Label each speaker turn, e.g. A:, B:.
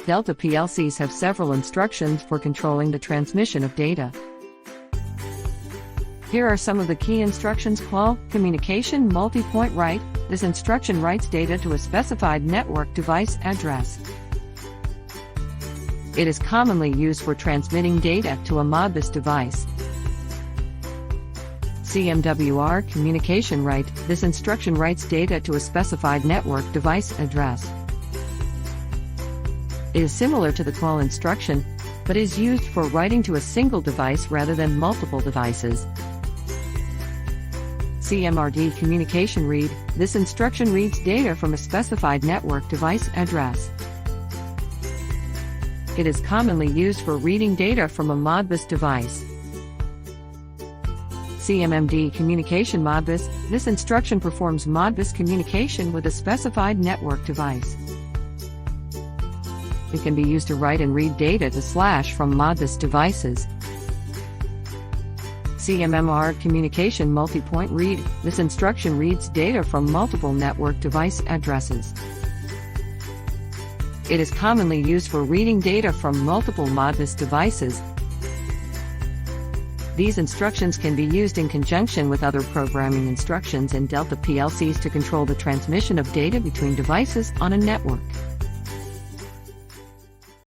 A: Delta PLCs have several instructions for controlling the transmission of data. Here are some of the key instructions. Call, communication, multi-point write. This instruction writes data to a specified network device address. It is commonly used for transmitting data to a Modbus device. CMWR, communication write. This instruction writes data to a specified network device address. It is similar to the call instruction, but is used for writing to a single device rather than multiple devices. CMRD, communication read. This instruction reads data from a specified network device address. It is commonly used for reading data from a Modbus device. CMMD, communication Modbus. This instruction performs Modbus communication with a specified network device. It can be used to write and read data to / from Modbus devices. CMMR, communication multi-point read. This instruction reads data from multiple network device addresses. It is commonly used for reading data from multiple Modbus devices. These instructions can be used in conjunction with other programming instructions in Delta PLCs to control the transmission of data between devices on a network.